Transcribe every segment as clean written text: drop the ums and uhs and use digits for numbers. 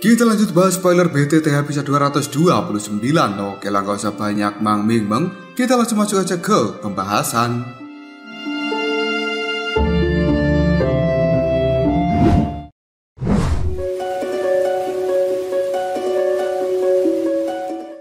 Kita lanjut bahas spoiler BTTH episode 229. Oke lah, gak usah banyak meng. Kita langsung masuk aja ke pembahasan.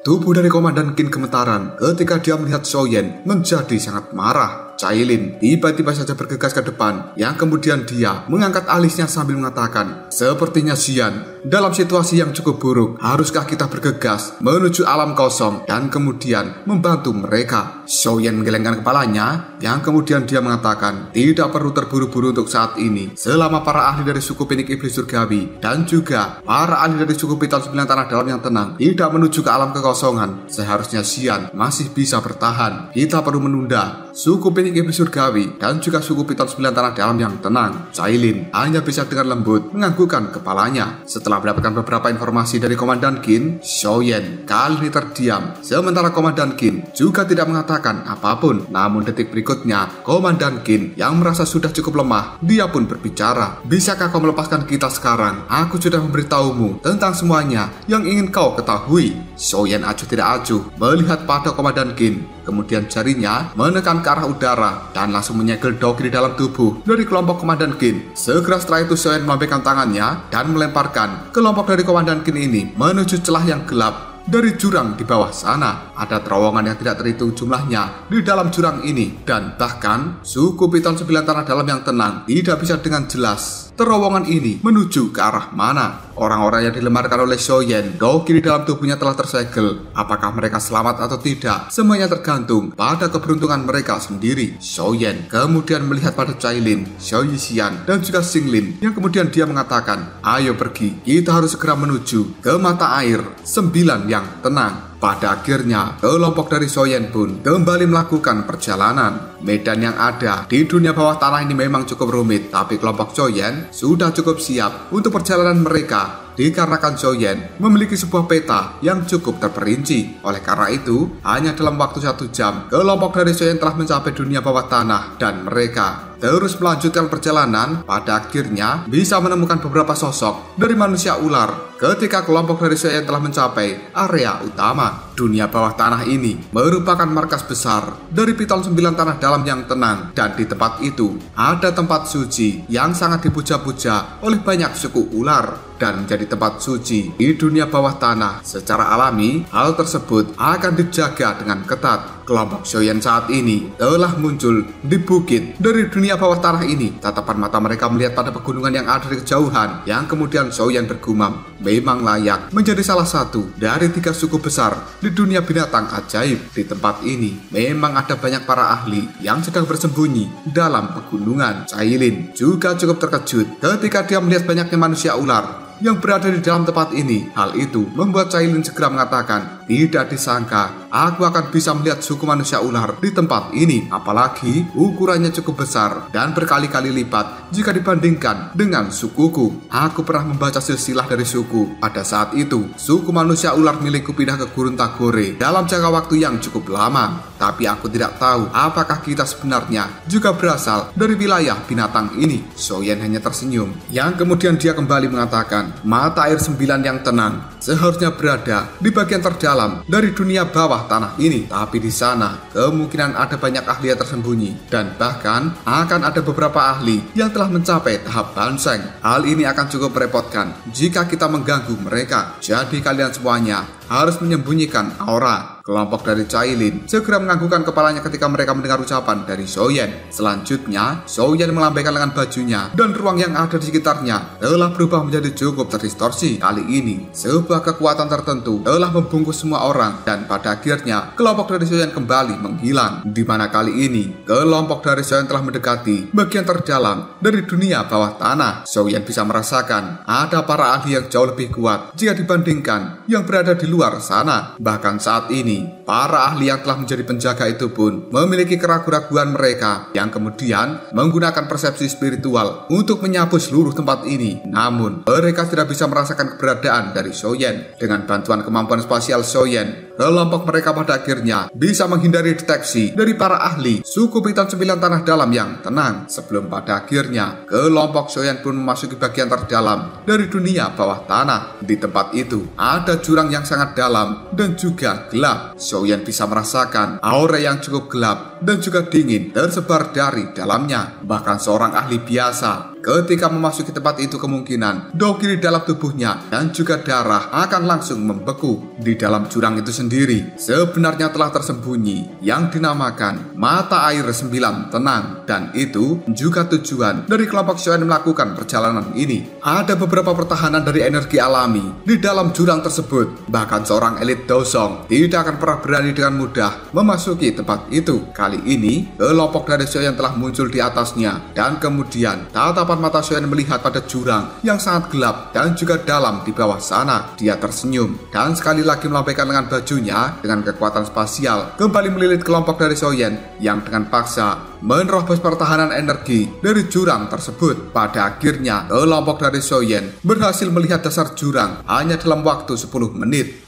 Tubuh dari Komandan Qin gemetaran ketika dia melihat Xiaoyan menjadi sangat marah. Cailin tiba-tiba saja bergegas ke depan, yang kemudian dia mengangkat alisnya sambil mengatakan, "Sepertinya Xian dalam situasi yang cukup buruk. Haruskah kita bergegas menuju alam kosong dan kemudian membantu mereka?" Xiaoyan menggelengkan kepalanya, yang kemudian dia mengatakan, "Tidak perlu terburu-buru untuk saat ini. Selama para ahli dari suku Pinik Iblis Surgawi dan juga para ahli dari suku Piton 9 Tanah Dalam yang tenang tidak menuju ke alam kekosongan, seharusnya Xian masih bisa bertahan. Kita perlu menunda suku Pinik Iblis Surgawi dan juga suku Piton 9 Tanah Dalam yang tenang." Cailin hanya bisa dengan lembut menganggukkan kepalanya. Setelah mendapatkan beberapa informasi dari Komandan Qin, Xiaoyan kali ini terdiam, sementara Komandan Qin juga tidak mengatakan apapun. Namun detik berikutnya, Komandan Qin yang merasa sudah cukup lemah, dia pun berbicara, "Bisakah kau melepaskan kita sekarang? Aku sudah memberitahumu tentang semuanya yang ingin kau ketahui." Xiaoyan acuh tidak acuh melihat pada Komandan Qin, kemudian jarinya menekan ke arah udara dan langsung menyegel dogi di dalam tubuh dari kelompok Komandan Qin. Segera setelah itu Xiaoyan melambaikan tangannya dan melemparkan kelompok dari Komandan Qin ini menuju celah yang gelap. Dari jurang di bawah sana, ada terowongan yang tidak terhitung jumlahnya di dalam jurang ini, dan bahkan suku Piton 9 Tanah Dalam yang tenang tidak bisa dengan jelas terowongan ini menuju ke arah mana. Orang-orang yang dilemarkan oleh Xiaoyan, dogi di dalam tubuhnya telah tersegel. Apakah mereka selamat atau tidak? Semuanya tergantung pada keberuntungan mereka sendiri. Xiaoyan kemudian melihat pada Cailin, Xiao Yixian, dan juga Xinglin, yang kemudian dia mengatakan, "Ayo pergi, kita harus segera menuju ke mata air 9 yang tenang." Pada akhirnya, kelompok dari Xiaoyan pun kembali melakukan perjalanan. Medan yang ada di dunia bawah tanah ini memang cukup rumit, tapi kelompok Xiaoyan sudah cukup siap untuk perjalanan mereka. Dikarenakan Xiaoyan memiliki sebuah peta yang cukup terperinci. Oleh karena itu, hanya dalam waktu 1 jam, kelompok dari Xiaoyan telah mencapai dunia bawah tanah dan mereka terus melanjutkan perjalanan. Pada akhirnya bisa menemukan beberapa sosok dari manusia ular. Ketika kelompok dari Xiaoyan telah mencapai area utama, dunia bawah tanah ini merupakan markas besar dari Piton 9 Tanah Dalam yang tenang, dan di tempat itu ada tempat suci yang sangat dipuja-puja oleh banyak suku ular dan menjadi tempat suci di dunia bawah tanah. Secara alami, hal tersebut akan dijaga dengan ketat. Kelompok Xiaoyan saat ini telah muncul di bukit dari dunia bawah tanah ini. Tatapan mata mereka melihat pada pegunungan yang ada di kejauhan, yang kemudian Xiaoyan bergumam, memang layak menjadi salah satu dari 3 suku besar di dunia binatang ajaib. Di tempat ini memang ada banyak para ahli yang sedang bersembunyi dalam pegunungan. Cailin juga cukup terkejut ketika dia melihat banyaknya manusia ular yang berada di dalam tempat ini. Hal itu membuat Cailin segera mengatakan, "Tidak disangka aku akan bisa melihat suku manusia ular di tempat ini, apalagi ukurannya cukup besar dan berkali-kali lipat jika dibandingkan dengan sukuku. Aku pernah membaca silsilah dari suku. Pada saat itu, suku manusia ular milikku pindah ke Gurun Tagore dalam jangka waktu yang cukup lama. Tapi aku tidak tahu apakah kita sebenarnya juga berasal dari wilayah binatang ini." Xiaoyan hanya tersenyum, yang kemudian dia kembali mengatakan, "Mata air 9 yang tenang seharusnya berada di bagian terdalam dari dunia bawah tanah ini. Tapi di sana kemungkinan ada banyak ahli yang tersembunyi, dan bahkan akan ada beberapa ahli yang telah mencapai tahap Banseng. Hal ini akan cukup merepotkan jika kita mengganggu mereka. Jadi kalian semuanya harus menyembunyikan aura." Kelompok dari Cailin segera menganggukkan kepalanya ketika mereka mendengar ucapan dari Xiaoyan. Selanjutnya, Xiaoyan melambaikan lengan bajunya, dan ruang yang ada di sekitarnya telah berubah menjadi cukup terdistorsi. Kali ini, sebuah kekuatan tertentu telah membungkus semua orang, dan pada akhirnya kelompok dari Xiaoyan kembali menghilang. Di mana kali ini, kelompok dari Xiaoyan telah mendekati bagian terdalam dari dunia bawah tanah. Xiaoyan bisa merasakan ada para ahli yang jauh lebih kuat jika dibandingkan yang berada di luar sana. Bahkan saat ini, para ahli yang telah menjadi penjaga itu pun memiliki keraguan-raguan mereka, yang kemudian menggunakan persepsi spiritual untuk menyapu seluruh tempat ini. Namun, mereka tidak bisa merasakan keberadaan dari Xiaoyan. Dengan bantuan kemampuan spasial Xiaoyan, kelompok mereka pada akhirnya bisa menghindari deteksi dari para ahli suku Piton 9 tanah dalam yang tenang, sebelum pada akhirnya kelompok Xiaoyan pun memasuki bagian terdalam dari dunia bawah tanah. Di tempat itu ada jurang yang sangat dalam dan juga gelap. Xiaoyan bisa merasakan aura yang cukup gelap dan juga dingin tersebar dari dalamnya. Bahkan seorang ahli biasa ketika memasuki tempat itu kemungkinan doki di dalam tubuhnya dan juga darah akan langsung membeku. Di dalam jurang itu sendiri sebenarnya telah tersembunyi yang dinamakan mata air 9 tenang, dan itu juga tujuan dari kelompok Xiaoyan melakukan perjalanan ini. Ada beberapa pertahanan dari energi alami di dalam jurang tersebut. Bahkan seorang elit Dosong tidak akan pernah berani dengan mudah memasuki tempat itu. Kali ini kelompok dari Xiaoyan telah muncul di atasnya, dan kemudian tatapan mata Xiaoyan melihat pada jurang yang sangat gelap dan juga dalam di bawah sana. Dia tersenyum dan sekali lagi melambaikan lengan bajunya dengan kekuatan spasial kembali melilit kelompok dari Xiaoyan yang dengan paksa menerobos pertahanan energi dari jurang tersebut. Pada akhirnya kelompok dari Xiaoyan berhasil melihat dasar jurang hanya dalam waktu 10 menit.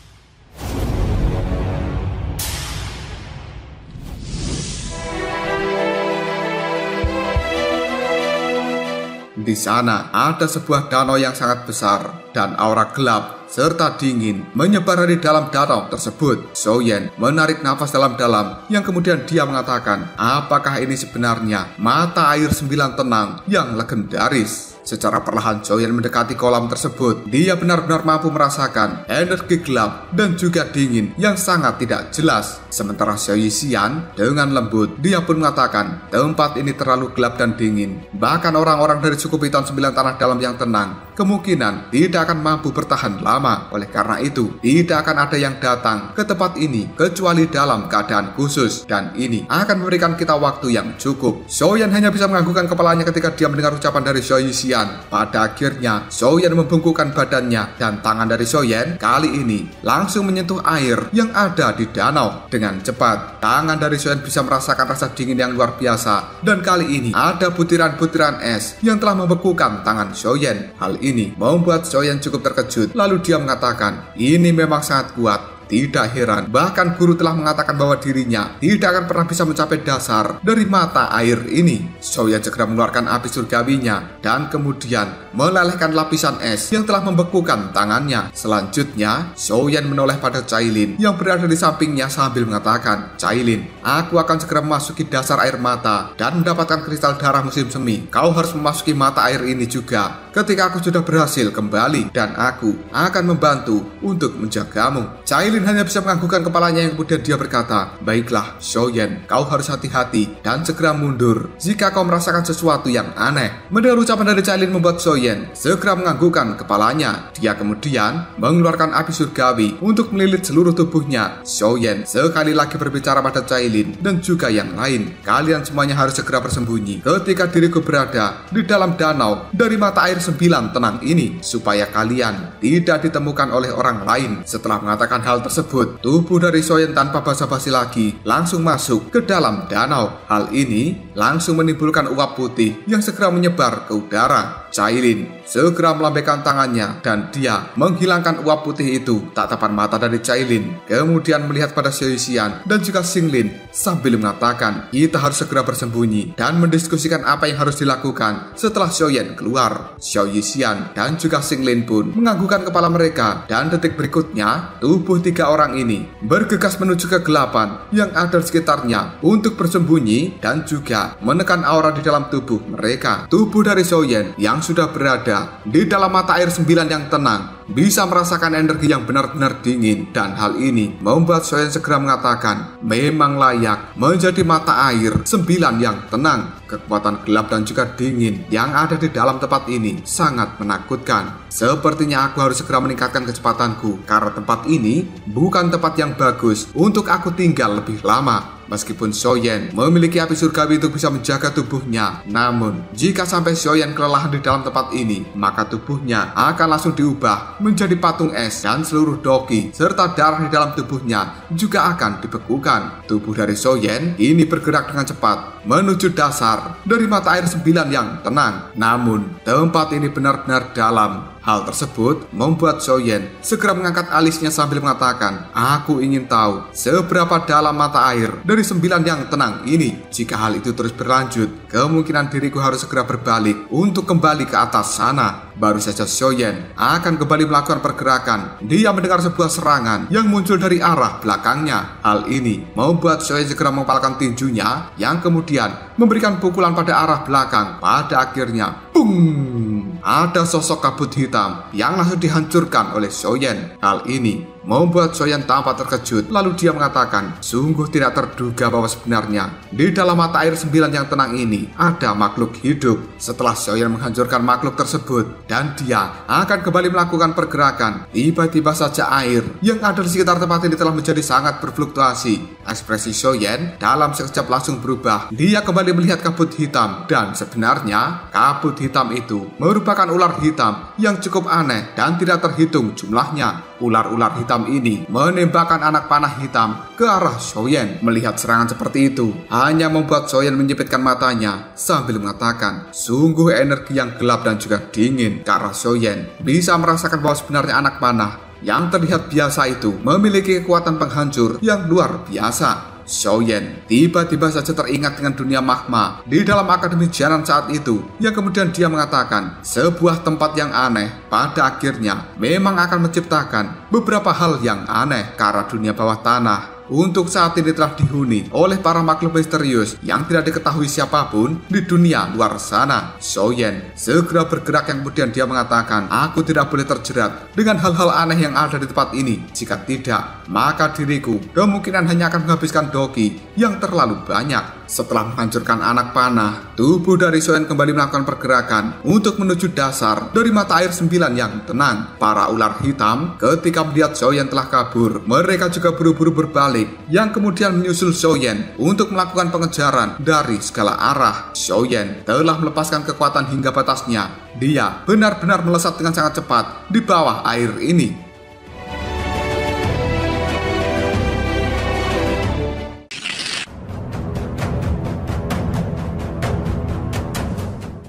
Di sana ada sebuah danau yang sangat besar dan aura gelap serta dingin menyebar di dalam danau tersebut. Xiaoyan menarik nafas dalam-dalam yang kemudian dia mengatakan, apakah ini sebenarnya mata air 9 tenang yang legendaris? Secara perlahan Xiaoyan mendekati kolam tersebut. Dia benar-benar mampu merasakan energi gelap dan juga dingin yang sangat tidak jelas. Sementara Xiao Yixian dengan lembut, dia pun mengatakan tempat ini terlalu gelap dan dingin. Bahkan orang-orang dari suku Piton 9 tanah dalam yang tenang kemungkinan tidak akan mampu bertahan lama. Oleh karena itu, tidak akan ada yang datang ke tempat ini kecuali dalam keadaan khusus, dan ini akan memberikan kita waktu yang cukup. Xiaoyan hanya bisa menganggukkan kepalanya ketika dia mendengar ucapan dari Xiao Yixian. Pada akhirnya Xiaoyan membungkukkan badannya dan tangan dari Xiaoyan kali ini langsung menyentuh air yang ada di danau. Dengan cepat tangan dari Xiaoyan bisa merasakan rasa dingin yang luar biasa, dan kali ini ada butiran-butiran es yang telah membekukan tangan Xiaoyan. Hal ini membuat Xiaoyan cukup terkejut. Lalu dia mengatakan, ini memang sangat kuat. Tidak heran, bahkan guru telah mengatakan bahwa dirinya tidak akan pernah bisa mencapai dasar dari mata air ini. Xiaoyan segera mengeluarkan api surgawinya dan kemudian melelehkan lapisan es yang telah membekukan tangannya. Selanjutnya, Xiaoyan menoleh pada Cailin yang berada di sampingnya sambil mengatakan, Cailin, aku akan segera memasuki dasar air mata dan mendapatkan kristal darah musim semi. Kau harus memasuki mata air ini juga ketika aku sudah berhasil kembali, dan aku akan membantu untuk menjagamu. Cailin hanya bisa menganggukkan kepalanya yang kemudian dia berkata, baiklah Xiaoyan, kau harus hati-hati dan segera mundur jika kau merasakan sesuatu yang aneh. Mendengar ucapan dari Cailin membuat Xiaoyan segera menganggukkan kepalanya. Dia kemudian mengeluarkan api surgawi untuk melilit seluruh tubuhnya. Xiaoyan sekali lagi berbicara pada Cailin dan juga yang lain, kalian semuanya harus segera bersembunyi ketika diriku berada di dalam danau dari mata air 9 tenang ini, supaya kalian tidak ditemukan oleh orang lain. Setelah mengatakan hal tersebut, tubuh dari Xiaoyan tanpa basa-basi lagi langsung masuk ke dalam danau. Hal ini langsung menimbulkan uap putih yang segera menyebar ke udara. Cailin segera melambaikan tangannya dan dia menghilangkan uap putih itu. Tatapan mata dari Cailin kemudian melihat pada Xiao Yixian dan juga Xinglin sambil mengatakan, kita harus segera bersembunyi dan mendiskusikan apa yang harus dilakukan setelah Xiaoyan keluar. Xiao Yixian dan juga Xinglin pun menganggukkan kepala mereka, dan detik berikutnya tubuh 3 orang ini bergegas menuju kegelapan yang ada di sekitarnya untuk bersembunyi dan juga menekan aura di dalam tubuh mereka. Tubuh dari Xiaoyan yang sudah berada di dalam mata air 9 yang tenang bisa merasakan energi yang benar-benar dingin, dan hal ini membuat Xiaoyan segera mengatakan memang layak menjadi mata air 9 yang tenang. Kekuatan gelap dan juga dingin yang ada di dalam tempat ini sangat menakutkan. Sepertinya aku harus segera meningkatkan kecepatanku karena tempat ini bukan tempat yang bagus untuk aku tinggal lebih lama. Meskipun Xiaoyan memiliki api surgawi untuk bisa menjaga tubuhnya, namun jika sampai Xiaoyan kelelahan di dalam tempat ini, maka tubuhnya akan langsung diubah menjadi patung es, dan seluruh doki serta darah di dalam tubuhnya juga akan dibekukan. Tubuh dari Xiaoyan ini bergerak dengan cepat menuju dasar dari mata air 9 yang tenang. Namun tempat ini benar-benar dalam. Hal tersebut membuat Xiaoyan segera mengangkat alisnya sambil mengatakan, "Aku ingin tahu seberapa dalam mata air dari 9 yang tenang ini. Jika hal itu terus berlanjut, kemungkinan diriku harus segera berbalik untuk kembali ke atas sana." Baru saja Xiaoyan akan kembali melakukan pergerakan, dia mendengar sebuah serangan yang muncul dari arah belakangnya. Hal ini membuat Xiaoyan segera mengepalkan tinjunya yang kemudian memberikan pukulan pada arah belakang. Pada akhirnya, boom! Ada sosok kabut hitam yang langsung dihancurkan oleh Xiaoyan. Hal ini membuat Xiaoyan tampak terkejut. Lalu dia mengatakan, sungguh tidak terduga bahwa sebenarnya di dalam mata air 9 yang tenang ini ada makhluk hidup. Setelah Xiaoyan menghancurkan makhluk tersebut dan dia akan kembali melakukan pergerakan, tiba-tiba saja air yang ada di sekitar tempat ini telah menjadi sangat berfluktuasi. Ekspresi Xiaoyan dalam sekejap langsung berubah. Dia kembali melihat kabut hitam dan sebenarnya kabut hitam itu merupakan ular hitam yang cukup aneh dan tidak terhitung jumlahnya. Ular-ular hitam ini menembakkan anak panah hitam ke arah Xiaoyan. Melihat serangan seperti itu hanya membuat Xiaoyan menyipitkan matanya sambil mengatakan, sungguh energi yang gelap dan juga dingin. Karena Xiaoyan bisa merasakan bahwa sebenarnya anak panah yang terlihat biasa itu memiliki kekuatan penghancur yang luar biasa. Xiaoyan tiba-tiba saja teringat dengan dunia magma di dalam Akademi Jianan saat itu, yang kemudian dia mengatakan sebuah tempat yang aneh pada akhirnya memang akan menciptakan beberapa hal yang aneh karena dunia bawah tanah untuk saat ini telah dihuni oleh para makhluk misterius yang tidak diketahui siapapun di dunia luar sana. Xiaoyan segera bergerak yang kemudian dia mengatakan, aku tidak boleh terjerat dengan hal-hal aneh yang ada di tempat ini. Jika tidak, maka diriku kemungkinan hanya akan menghabiskan doki yang terlalu banyak. Setelah menghancurkan anak panah, tubuh dari Xiaoyan kembali melakukan pergerakan untuk menuju dasar dari mata air 9 yang tenang. Para ular hitam ketika melihat Xiaoyan telah kabur, mereka juga buru-buru berbalik, yang kemudian menyusul Xiaoyan untuk melakukan pengejaran dari segala arah. Xiaoyan telah melepaskan kekuatan hingga batasnya. Dia benar-benar melesat dengan sangat cepat di bawah air ini.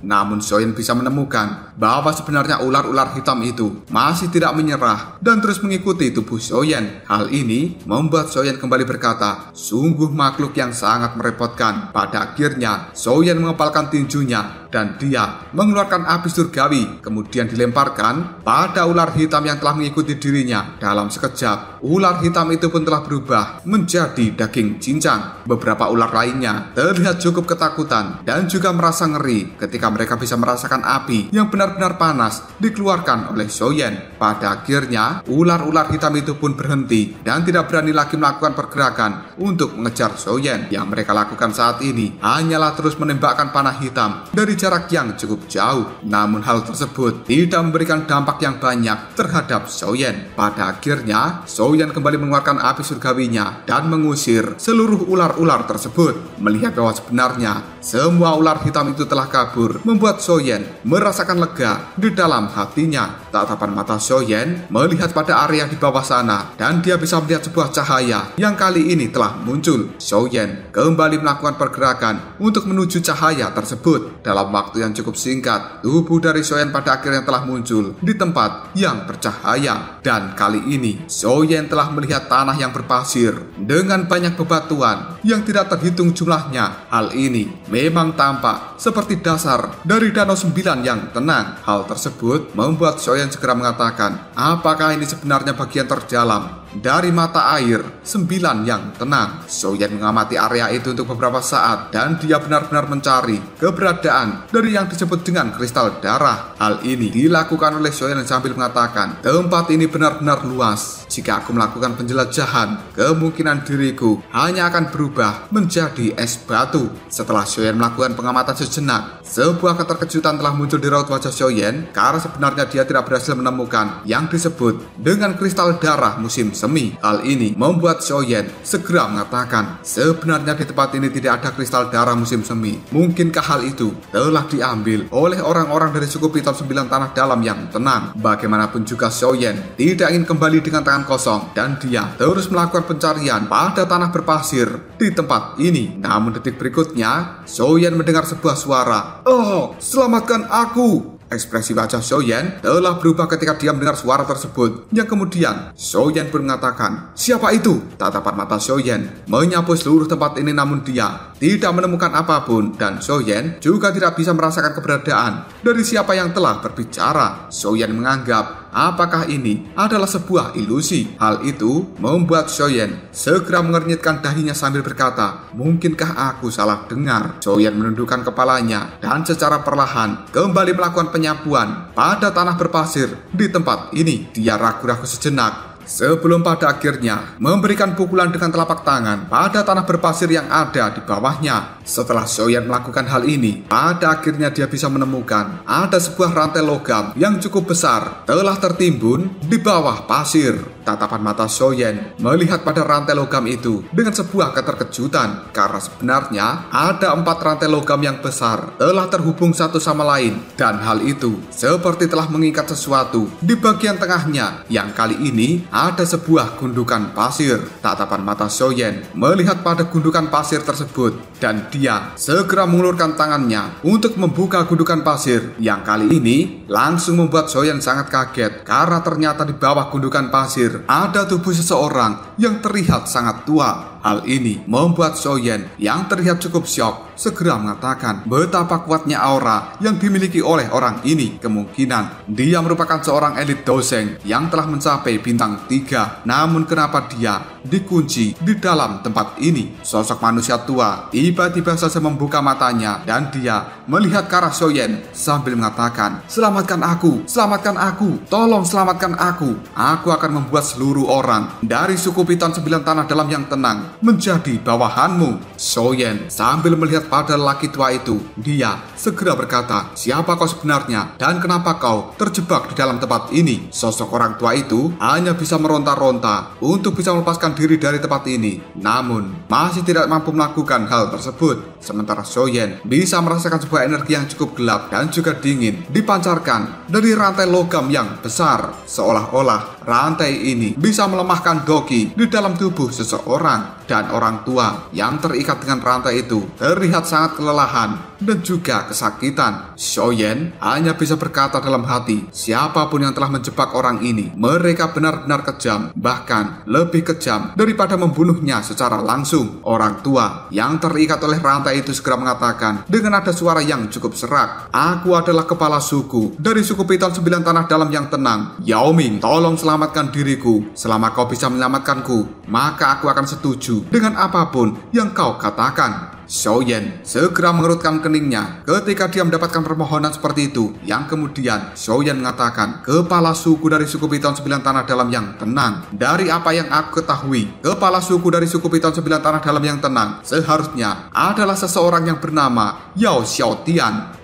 Namun Xiaoyan bisa menemukan bahwa sebenarnya ular-ular hitam itu masih tidak menyerah dan terus mengikuti tubuh Xiaoyan. Hal ini membuat Xiaoyan kembali berkata, sungguh makhluk yang sangat merepotkan. Pada akhirnya Xiaoyan mengepalkan tinjunya dan dia mengeluarkan api surgawi, kemudian dilemparkan pada ular hitam yang telah mengikuti dirinya. Dalam sekejap, ular hitam itu pun telah berubah menjadi daging cincang. Beberapa ular lainnya terlihat cukup ketakutan dan juga merasa ngeri ketika mereka bisa merasakan api yang benar-benar panas dikeluarkan oleh Xiaoyan. Pada akhirnya, ular-ular hitam itu pun berhenti dan tidak berani lagi melakukan pergerakan untuk mengejar Xiaoyan. Yang mereka lakukan saat ini hanyalah terus menembakkan panah hitam dari jarak yang cukup jauh. Namun hal tersebut tidak memberikan dampak yang banyak terhadap Xiaoyan. Pada akhirnya, Xiaoyan kembali mengeluarkan api surgawinya dan mengusir seluruh ular-ular tersebut. Melihat bahwa sebenarnya semua ular hitam itu telah kabur, membuat Xiaoyan merasakan lega di dalam hatinya. Tatapan mata Xiaoyan melihat pada area di bawah sana dan dia bisa melihat sebuah cahaya yang kali ini telah muncul. Xiaoyan kembali melakukan pergerakan untuk menuju cahaya tersebut. Dalam waktu yang cukup singkat, tubuh dari Xiaoyan pada akhirnya telah muncul di tempat yang bercahaya. Dan kali ini Xiaoyan telah melihat tanah yang berpasir dengan banyak bebatuan yang tidak terhitung jumlahnya. Hal ini memang tampak seperti dasar dari danau 9 yang tenang. Hal tersebut membuat Xiaoyan segera mengatakan, apakah ini sebenarnya bagian terdalam dari mata air 9 yang tenang? Xiaoyan mengamati area itu untuk beberapa saat dan dia benar-benar mencari keberadaan dari yang disebut dengan kristal darah. Hal ini dilakukan oleh Xiaoyan sambil mengatakan, tempat ini benar-benar luas. Jika aku melakukan penjelajahan, kemungkinan diriku hanya akan berubah menjadi es batu. Setelah Xiaoyan melakukan pengamatan sejenak, sebuah keterkejutan telah muncul di raut wajah Xiaoyan karena sebenarnya dia tidak berhasil menemukan yang disebut dengan kristal darah musim semi. Hal ini membuat Xiaoyan segera mengatakan, sebenarnya di tempat ini tidak ada kristal darah musim semi. Mungkinkah hal itu telah diambil oleh orang-orang dari suku Piton 9 tanah dalam yang tenang? Bagaimanapun juga Xiaoyan tidak ingin kembali dengan tangan kosong dan dia terus melakukan pencarian pada tanah berpasir di tempat ini. Namun detik berikutnya Xiaoyan mendengar sebuah suara, "Oh, selamatkan aku!" Ekspresi wajah Xiaoyan telah berubah ketika dia mendengar suara tersebut. Yang kemudian Xiaoyan pun mengatakan, "Siapa itu?" Tatapan mata Xiaoyan menyapu seluruh tempat ini, namun dia tidak menemukan apapun, dan Xiaoyan juga tidak bisa merasakan keberadaan dari siapa yang telah berbicara. Xiaoyan menganggap apakah ini adalah sebuah ilusi. Hal itu membuat Xiaoyan segera mengernyitkan dahinya sambil berkata, "Mungkinkah aku salah dengar?" Xiaoyan menundukkan kepalanya dan secara perlahan kembali melakukan penyapuan pada tanah berpasir di tempat ini. Dia ragu-ragu sejenak sebelum pada akhirnya memberikan pukulan dengan telapak tangan pada tanah berpasir yang ada di bawahnya. Setelah Xiaoyan melakukan hal ini, pada akhirnya dia bisa menemukan ada sebuah rantai logam yang cukup besar telah tertimbun di bawah pasir. Tatapan mata Xiaoyan melihat pada rantai logam itu dengan sebuah keterkejutan, karena sebenarnya ada 4 rantai logam yang besar telah terhubung satu sama lain, dan hal itu seperti telah mengikat sesuatu di bagian tengahnya, yang kali ini ada sebuah gundukan pasir. Tatapan mata Xiaoyan melihat pada gundukan pasir tersebut, dan dia segera mengulurkan tangannya untuk membuka gundukan pasir, yang kali ini langsung membuat Xiaoyan sangat kaget, karena ternyata di bawah gundukan pasir ada tubuh seseorang yang terlihat sangat tua. Hal ini membuat Xiaoyan yang terlihat cukup syok segera mengatakan betapa kuatnya aura yang dimiliki oleh orang ini. Kemungkinan dia merupakan seorang elit doseng yang telah mencapai bintang 3. Namun kenapa dia dikunci di dalam tempat ini? Sosok manusia tua tiba-tiba saja membuka matanya dan dia melihat ke arah Xiaoyan sambil mengatakan, "Selamatkan aku, tolong selamatkan aku. Aku akan membuat seluruh orang dari suku Piton 9 Tanah Dalam yang tenang menjadi bawahanmu." Xiaoyan sambil melihat pada lelaki tua itu, dia segera berkata, "Siapa kau sebenarnya dan kenapa kau terjebak di dalam tempat ini?" Sosok orang tua itu hanya bisa meronta-ronta untuk bisa melepaskan diri dari tempat ini, namun masih tidak mampu melakukan hal tersebut. Sementara Xiaoyan bisa merasakan sebuah energi yang cukup gelap dan juga dingin dipancarkan dari rantai logam yang besar, seolah-olah rantai ini bisa melemahkan doki di dalam tubuh seseorang. Dan orang tua yang terikat dengan rantai itu terlihat sangat kelelahan dan juga kesakitan. Xiaoyan hanya bisa berkata dalam hati, siapapun yang telah menjebak orang ini, mereka benar-benar kejam, bahkan lebih kejam daripada membunuhnya secara langsung. Orang tua yang terikat oleh rantai itu segera mengatakan dengan nada suara yang cukup serak, "Aku adalah kepala suku dari suku Piton 9 Tanah Dalam yang tenang. Yao Ming, tolong selamatkan diriku. Selama kau bisa menyelamatkanku, maka aku akan setuju dengan apapun yang kau katakan." Xiaoyan segera mengerutkan keningnya ketika dia mendapatkan permohonan seperti itu. Yang kemudian Xiaoyan mengatakan, "Kepala suku dari suku Piton 9 Tanah Dalam yang tenang. Dari apa yang aku ketahui, kepala suku dari suku Piton 9 Tanah Dalam yang tenang seharusnya adalah seseorang yang bernama Yao Xiaotian."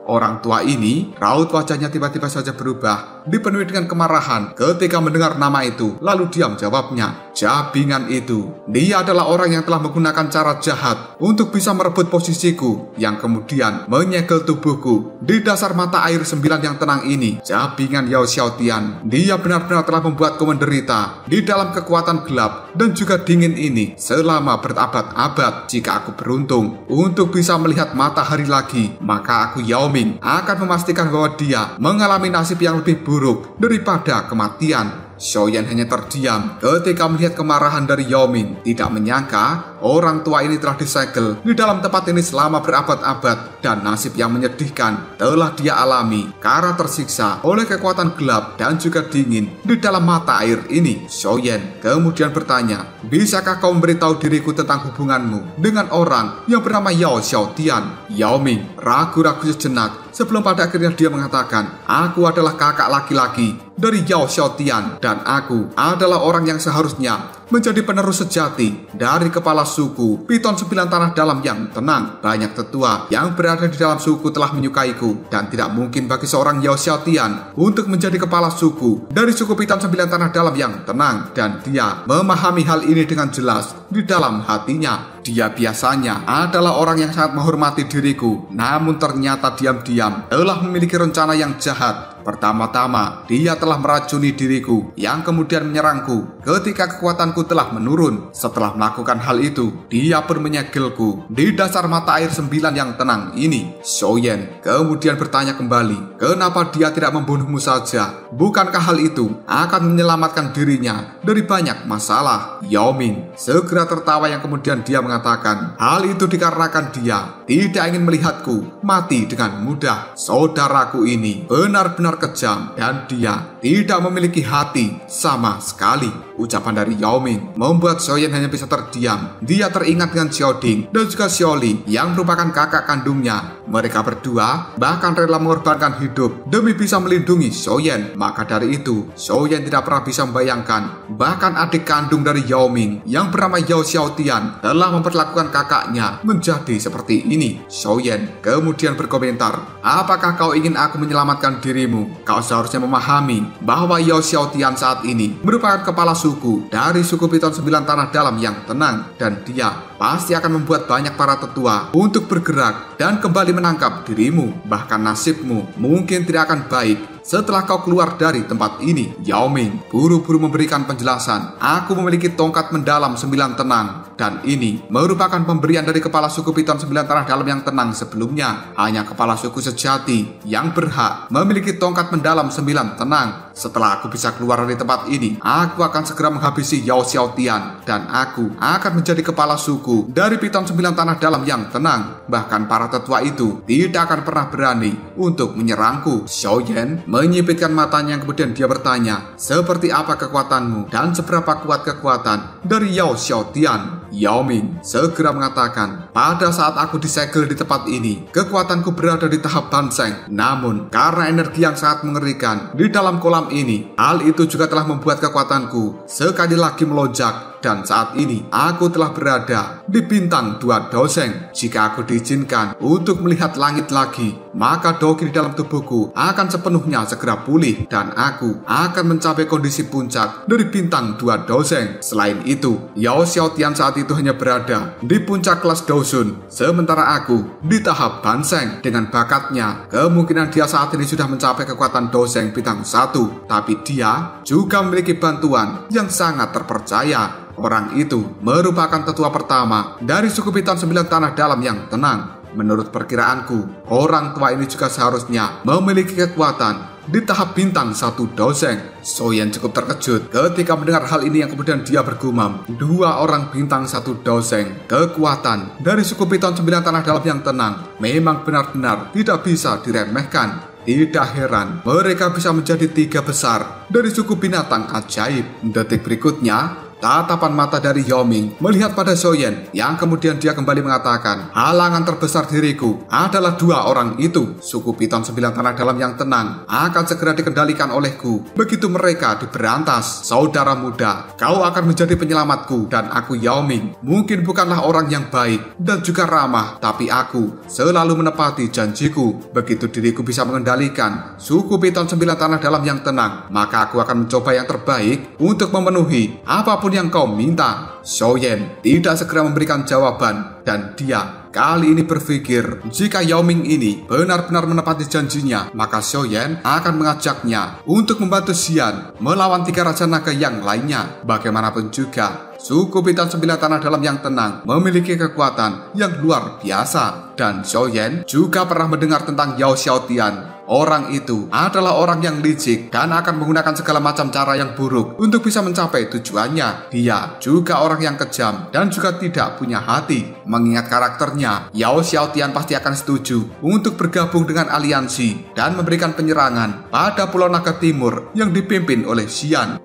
Orang tua ini, raut wajahnya tiba-tiba saja berubah, dipenuhi dengan kemarahan ketika mendengar nama itu. Lalu dia menjawabnya, "Jabingan itu. Dia adalah orang yang telah menggunakan cara jahat untuk bisa merebut posisiku, yang kemudian menyegel tubuhku di dasar mata air 9 yang tenang ini. Jabingan Yao Xiaotian. Dia benar-benar telah membuatku menderita di dalam kekuatan gelap dan juga dingin ini selama berabad-abad. Jika aku beruntung untuk bisa melihat matahari lagi, maka aku Yao Ming akan memastikan bahwa dia mengalami nasib yang lebih buruk daripada kematian." Xiaoyan hanya terdiam ketika melihat kemarahan dari Yao Ming. Tidak menyangka orang tua ini telah disegel di dalam tempat ini selama berabad-abad, dan nasib yang menyedihkan telah dia alami karena tersiksa oleh kekuatan gelap dan juga dingin di dalam mata air ini. Xiaoyan kemudian bertanya, "Bisakah kau memberitahu diriku tentang hubunganmu dengan orang yang bernama Yao Xiaotian?" Yao Ming ragu-ragu sejenak sebelum pada akhirnya dia mengatakan, "Aku adalah kakak laki-laki dari Yao Xiaotian, dan aku adalah orang yang seharusnya menjadi penerus sejati dari kepala suku Piton 9 Tanah Dalam yang tenang. Banyak tetua yang berada di dalam suku telah menyukaiku, dan tidak mungkin bagi seorang Yao Xiaotian untuk menjadi kepala suku dari suku Piton 9 Tanah Dalam yang tenang." Dan dia memahami hal ini dengan jelas di dalam hatinya. Dia biasanya adalah orang yang sangat menghormati diriku, namun ternyata diam-diam telah memiliki rencana yang jahat. Pertama-tama, dia telah meracuni diriku yang kemudian menyerangku ketika kekuatanku telah menurun. Setelah melakukan hal itu, dia pun menyegelku di dasar mata air 9 yang tenang ini. Xiaoyan kemudian bertanya kembali, kenapa dia tidak membunuhmu saja? Bukankah hal itu akan menyelamatkan dirinya dari banyak masalah? Yao Ming segera tertawa yang kemudian dia mengatakan, hal itu dikarenakan dia tidak ingin melihatku mati dengan mudah. Saudaraku ini benar-benar kejam dan dia tidak memiliki hati sama sekali. Ucapan dari Yao Ming membuat Xiaoyan hanya bisa terdiam. Dia teringat dengan Xiao Ding dan juga Xiao Li yang merupakan kakak kandungnya. Mereka berdua bahkan rela mengorbankan hidup demi bisa melindungi Xiaoyan. Maka dari itu, Xiaoyan tidak pernah bisa membayangkan bahkan adik kandung dari Yao Ming yang bernama Yao Xiaotian telah memperlakukan kakaknya menjadi seperti ini. Xiaoyan kemudian berkomentar, apakah kau ingin aku menyelamatkan dirimu? Kau seharusnya memahami bahwa Yao Xiaotian saat ini merupakan kepala suku dari suku Piton 9 Tanah Dalam yang tenang, dan dia pasti akan membuat banyak para tetua untuk bergerak dan kembali menangkap dirimu. Bahkan nasibmu mungkin tidak akan baik setelah kau keluar dari tempat ini. Yao Ming buru-buru memberikan penjelasan, aku memiliki tongkat mendalam 9 tenang, dan ini merupakan pemberian dari kepala suku Piton 9 Tanah Dalam yang tenang sebelumnya. Hanya kepala suku sejati yang berhak memiliki tongkat mendalam 9 tenang. Setelah aku bisa keluar dari tempat ini, aku akan segera menghabisi Yao Xiaotian, dan aku akan menjadi kepala suku dari Piton 9 Tanah Dalam yang tenang. Bahkan para tetua itu tidak akan pernah berani untuk menyerangku. Xiaoyan menyipitkan matanya yang kemudian dia bertanya, seperti apa kekuatanmu dan seberapa kuat kekuatan dari Yao Xiaotian? Yao Ming segera mengatakan, pada saat aku disegel di tempat ini, kekuatanku berada di tahap Banseng. Namun karena energi yang sangat mengerikan di dalam kolam ini, hal itu juga telah membuat kekuatanku sekali lagi melonjak. Dan saat ini aku telah berada di bintang 2 doseng. Jika aku diizinkan untuk melihat langit lagi, maka doki di dalam tubuhku akan sepenuhnya segera pulih, dan aku akan mencapai kondisi puncak dari bintang 2 doseng. Selain itu, Yao Xiaotian saat itu hanya berada di puncak kelas Dosun, sementara aku di tahap Banseng. Dengan bakatnya, kemungkinan dia saat ini sudah mencapai kekuatan doseng bintang 1, tapi dia juga memiliki bantuan yang sangat terpercaya. Orang itu merupakan tetua pertama dari suku Piton 9 Tanah Dalam yang tenang. Menurut perkiraanku, orang tua ini juga seharusnya memiliki kekuatan di tahap bintang 1 doseng. Xiaoyan cukup terkejut ketika mendengar hal ini yang kemudian dia bergumam, 2 orang bintang 1 doseng, kekuatan dari suku Piton 9 Tanah Dalam yang tenang memang benar-benar tidak bisa diremehkan. Tidak heran mereka bisa menjadi 3 besar dari suku binatang ajaib. Detik berikutnya, tatapan mata dari Yao Ming melihat pada Xiaoyan yang kemudian dia kembali mengatakan, halangan terbesar diriku adalah 2 orang itu. Suku Piton 9 Tanah Dalam yang tenang akan segera dikendalikan olehku. Begitu mereka diberantas, saudara muda, kau akan menjadi penyelamatku. Dan aku, Yao Ming, mungkin bukanlah orang yang baik dan juga ramah, tapi aku selalu menepati janjiku. Begitu diriku bisa mengendalikan suku Piton 9 Tanah Dalam yang tenang, maka aku akan mencoba yang terbaik untuk memenuhi apapun yang kau minta. Xiaoyan tidak segera memberikan jawaban, dan dia kali ini berpikir, jika Yao Ming ini benar-benar menepati janjinya, maka Xiaoyan akan mengajaknya untuk membantu Xian melawan 3 raja naga yang lainnya. Bagaimanapun juga, suku Piton 9 Tanah Dalam yang tenang memiliki kekuatan yang luar biasa, dan Xiaoyan juga pernah mendengar tentang Yao Xiaotian. Orang itu adalah orang yang licik dan akan menggunakan segala macam cara yang buruk untuk bisa mencapai tujuannya. Dia juga orang yang kejam dan juga tidak punya hati. Mengingat karakternya, Yao Xiaotian pasti akan setuju untuk bergabung dengan aliansi dan memberikan penyerangan pada Pulau Naga Timur yang dipimpin oleh Xian.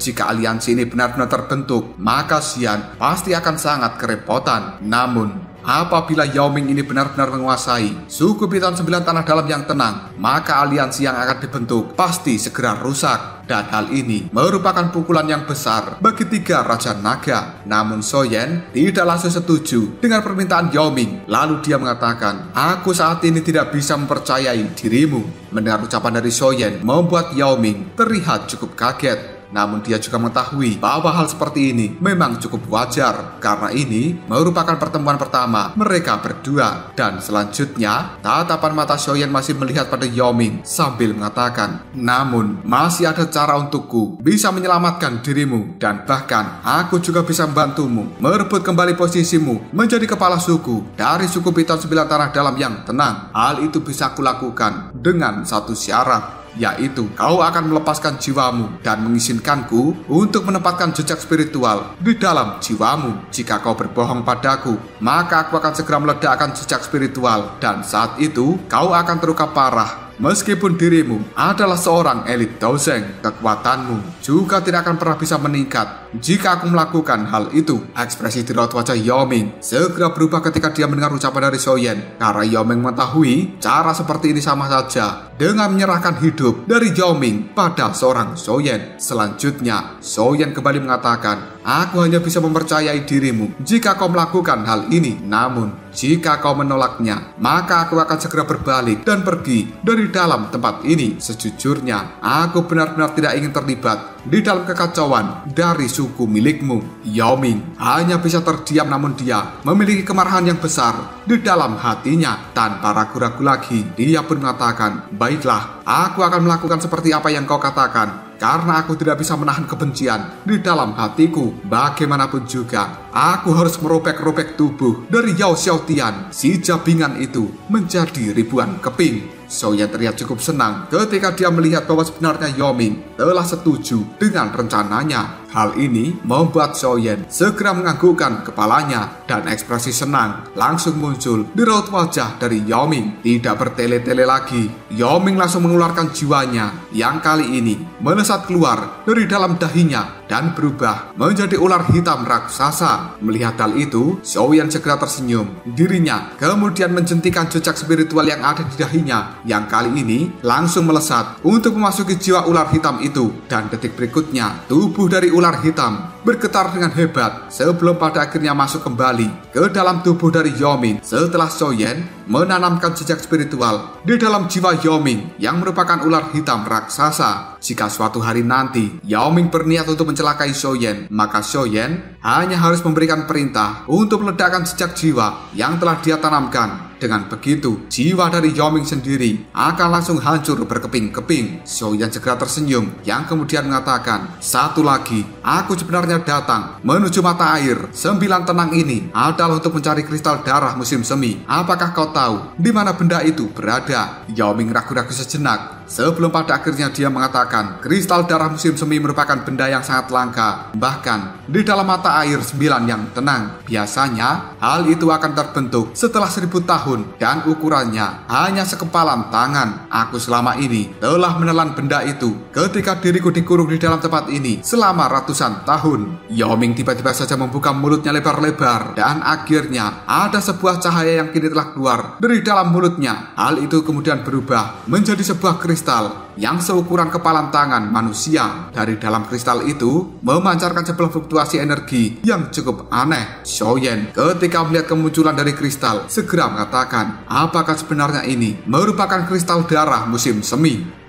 Jika aliansi ini benar-benar terbentuk, maka Xian pasti akan sangat kerepotan. Namun, apabila Yao Ming ini benar-benar menguasai suku Piton 9 tanah dalam yang tenang, maka aliansi yang akan dibentuk pasti segera rusak. Dan hal ini merupakan pukulan yang besar bagi 3 Raja Naga. Namun Soyen tidak langsung setuju dengan permintaan Yao Ming. Lalu dia mengatakan, aku saat ini tidak bisa mempercayai dirimu. Mendengar ucapan dari Soyen membuat Yao Ming terlihat cukup kaget. Namun dia juga mengetahui bahwa hal seperti ini memang cukup wajar, karena ini merupakan pertemuan pertama mereka berdua. Dan selanjutnya, tatapan mata Soyen masih melihat pada Yao Ming sambil mengatakan, namun masih ada cara untukku bisa menyelamatkan dirimu, dan bahkan aku juga bisa membantumu merebut kembali posisimu menjadi kepala suku dari suku Piton 9 tanah dalam yang tenang. Hal itu bisa aku lakukan dengan satu syarat, yaitu kau akan melepaskan jiwamu dan mengizinkanku untuk menempatkan jejak spiritual di dalam jiwamu. Jika kau berbohong padaku, maka aku akan segera meledakkan jejak spiritual, dan saat itu kau akan terluka parah. Meskipun dirimu adalah seorang elit Dozeng, kekuatanmu juga tidak akan pernah bisa meningkat jika aku melakukan hal itu. Ekspresi di raut wajah Yao Ming segera berubah ketika dia mendengar ucapan dari Soyen, karena Yao Ming mengetahui cara seperti ini sama saja dengan menyerahkan hidup dari Yao Ming pada seorang Soyen. Selanjutnya, Soyen kembali mengatakan, aku hanya bisa mempercayai dirimu jika kau melakukan hal ini. Namun, jika kau menolaknya, maka aku akan segera berbalik dan pergi dari dalam tempat ini. Sejujurnya, aku benar-benar tidak ingin terlibat di dalam kekacauan dari suku milikmu. Yao Ming hanya bisa terdiam, namun dia memiliki kemarahan yang besar di dalam hatinya. Tanpa ragu-ragu lagi, dia pun mengatakan, baiklah, aku akan melakukan seperti apa yang kau katakan, karena aku tidak bisa menahan kebencian di dalam hatiku. Bagaimanapun juga, aku harus merobek-robek tubuh dari Yao Xiaotian, si jabingan itu, menjadi ribuan keping. Soyen terlihat cukup senang ketika dia melihat bahwa sebenarnya Yao Ming telah setuju dengan rencananya. Hal ini membuat Soyen segera menganggukkan kepalanya, dan ekspresi senang langsung muncul di raut wajah dari Yao Ming. Tidak bertele-tele lagi, Yao Ming langsung mengeluarkan jiwanya yang kali ini melesat keluar dari dalam dahinya dan berubah menjadi ular hitam raksasa. Melihat hal itu, Soyen segera tersenyum. Dirinya kemudian menjentikan jejak spiritual yang ada di dahinya, yang kali ini langsung melesat untuk memasuki jiwa ular hitam itu. Dan detik berikutnya, tubuh dari ular hitam bergetar dengan hebat sebelum pada akhirnya masuk kembali ke dalam tubuh dari Yao Ming setelah Soyen menanamkan jejak spiritual di dalam jiwa Yao Ming yang merupakan ular hitam raksasa. Jika suatu hari nanti Yao Ming berniat untuk mencelakai Soyen, maka Soyen hanya harus memberikan perintah untuk meledakkan jejak jiwa yang telah dia tanamkan. Dengan begitu, jiwa dari Yao Ming sendiri akan langsung hancur berkeping-keping. Soyen segera tersenyum yang kemudian mengatakan, satu lagi, aku sebenarnya datang menuju mata air 9 tenang ini adalah untuk mencari kristal darah musim semi. Apakah kau tahu di mana benda itu berada? Yao Ming ragu-ragu sejenak sebelum pada akhirnya dia mengatakan, kristal darah musim semi merupakan benda yang sangat langka, bahkan di dalam mata air 9 yang tenang. Biasanya hal itu akan terbentuk setelah 1000 tahun dan ukurannya hanya sekepalan tangan. Aku selama ini telah menelan benda itu ketika diriku dikurung di dalam tempat ini selama ratusan tahun. Yao Ming tiba-tiba saja membuka mulutnya lebar-lebar, dan akhirnya ada sebuah cahaya yang kini telah keluar dari dalam mulutnya. Hal itu kemudian berubah menjadi sebuah kristal yang seukuran kepalan tangan manusia. Dari dalam kristal itu memancarkan sebuah fluktuasi energi yang cukup aneh. Soyen ketika melihat kemunculan dari kristal segera mengatakan, apakah sebenarnya ini merupakan kristal darah musim semi?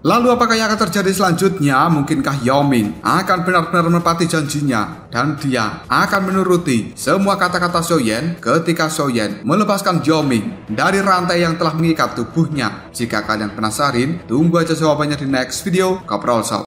Lalu apakah yang akan terjadi selanjutnya? Mungkinkah Yao Ming akan benar-benar menepati janjinya dan dia akan menuruti semua kata-kata Soyen ketika Soyen melepaskan Yao Ming dari rantai yang telah mengikat tubuhnya? Jika kalian penasaran, tunggu aja jawabannya di next video Koprol Shop.